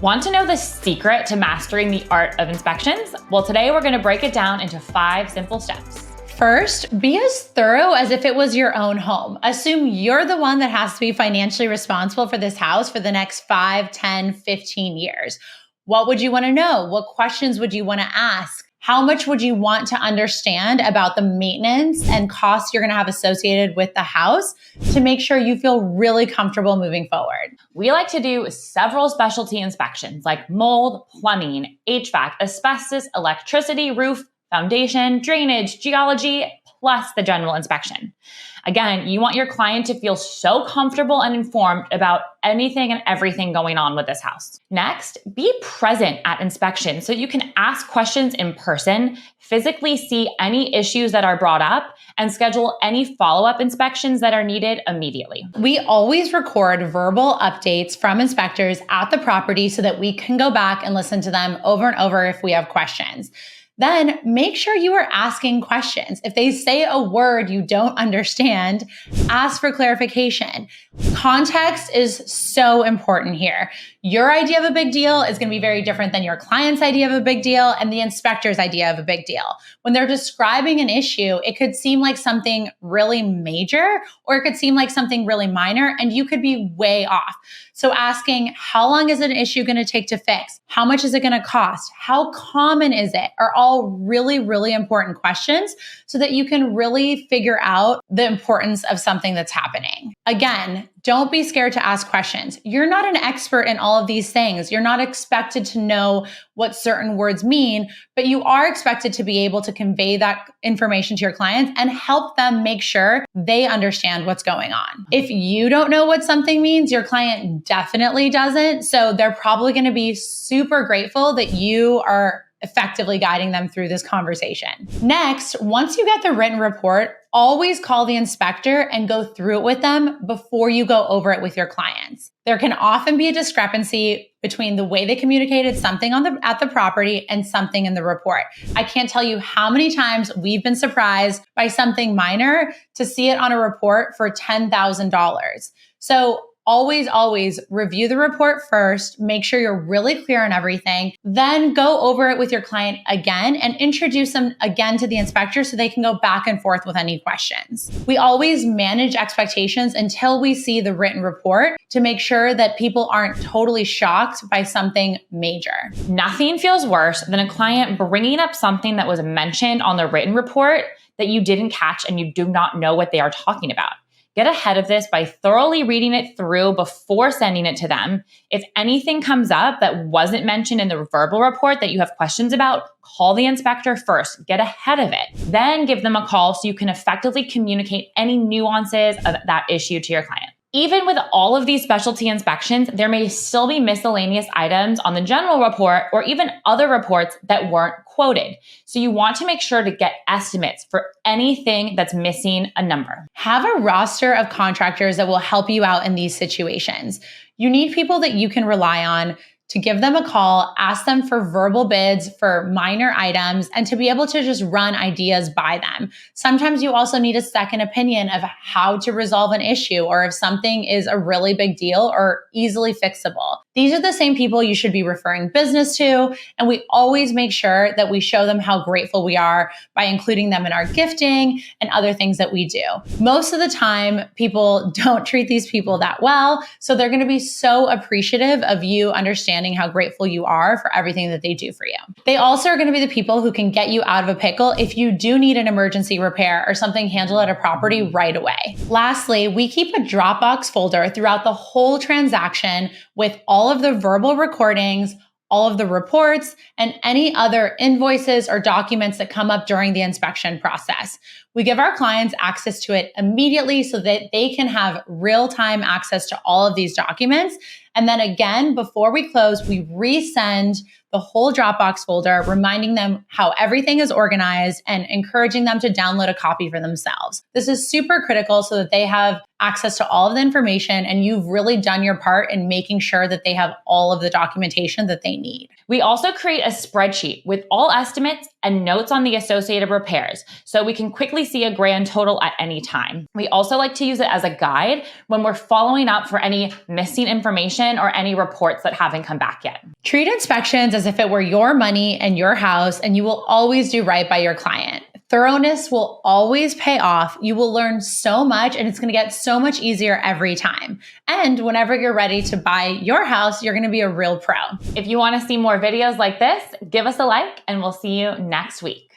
Want to know the secret to mastering the art of inspections? Well, today we're going to break it down into 5 simple steps. First, be as thorough as if it was your own home. Assume you're the one that has to be financially responsible for this house for the next 5, 10, 15 years. What would you want to know? What questions would you want to ask? How much would you want to understand about the maintenance and costs you're going to have associated with the house to make sure you feel really comfortable moving forward? We like to do several specialty inspections like mold, plumbing, HVAC, asbestos, electricity, roof, foundation, drainage, geology, plus the general inspection. Again, you want your client to feel so comfortable and informed about anything and everything going on with this house. Next, be present at inspection so you can ask questions in person, physically see any issues that are brought up, and schedule any follow-up inspections that are needed immediately. We always record verbal updates from inspectors at the property so that we can go back and listen to them over and over if we have questions. Then make sure you are asking questions. If they say a word you don't understand, ask for clarification. Context is so important here. Your idea of a big deal is going to be very different than your client's idea of a big deal and the inspector's idea of a big deal. When they're describing an issue, it could seem like something really major, or it could seem like something really minor, and you could be way off. So asking, how long is an issue going to take to fix? How much is it going to cost? How common is it? Are all really, really important questions so that you can really figure out the importance of something that's happening. Again, don't be scared to ask questions. You're not an expert in all of these things. You're not expected to know what certain words mean, but you are expected to be able to convey that information to your clients and help them make sure they understand what's going on. If you don't know what something means, your client definitely doesn't. So they're probably going to be super grateful that you are effectively guiding them through this conversation. Next, once you get the written report, always call the inspector and go through it with them before you go over it with your clients. There can often be a discrepancy between the way they communicated something at the property and something in the report. I can't tell you how many times we've been surprised by something minor to see it on a report for $10,000. So always review the report first, make sure you're really clear on everything, then go over it with your client again and introduce them again to the inspector so they can go back and forth with any questions. We always manage expectations until we see the written report to make sure that people aren't totally shocked by something major. Nothing feels worse than a client bringing up something that was mentioned on the written report that you didn't catch and you do not know what they are talking about. Get ahead of this by thoroughly reading it through before sending it to them. If anything comes up that wasn't mentioned in the verbal report that you have questions about, call the inspector first. Get ahead of it. Then give them a call so you can effectively communicate any nuances of that issue to your client. Even with all of these specialty inspections, there may still be miscellaneous items on the general report or even other reports that weren't quoted. So you want to make sure to get estimates for anything that's missing a number. Have a roster of contractors that will help you out in these situations. You need people that you can rely on to give them a call, ask them for verbal bids for minor items, and to be able to just run ideas by them. Sometimes you also need a second opinion of how to resolve an issue or if something is a really big deal or easily fixable. These are the same people you should be referring business to, and we always make sure that we show them how grateful we are by including them in our gifting and other things that we do. Most of the time, people don't treat these people that well, so they're going to be so appreciative of you understanding how grateful you are for everything that they do for you. They also are going to be the people who can get you out of a pickle if you do need an emergency repair or something handled at a property right away. Lastly, we keep a Dropbox folder throughout the whole transaction with all of the verbal recordings, all of the reports, and any other invoices or documents that come up during the inspection process. We give our clients access to it immediately so that they can have real-time access to all of these documents. And then again, before we close, we resend the whole Dropbox folder, reminding them how everything is organized and encouraging them to download a copy for themselves. This is super critical so that they have access to all of the information and you've really done your part in making sure that they have all of the documentation that they need. We also create a spreadsheet with all estimates and notes on the associated repairs so we can quickly see a grand total at any time. We also like to use it as a guide when we're following up for any missing information or any reports that haven't come back yet. Treat inspections as if it were your money and your house, and you will always do right by your client. Thoroughness will always pay off. You will learn so much, and it's going to get so much easier every time. And whenever you're ready to buy your house, you're going to be a real pro. If you want to see more videos like this, give us a like, and we'll see you next week.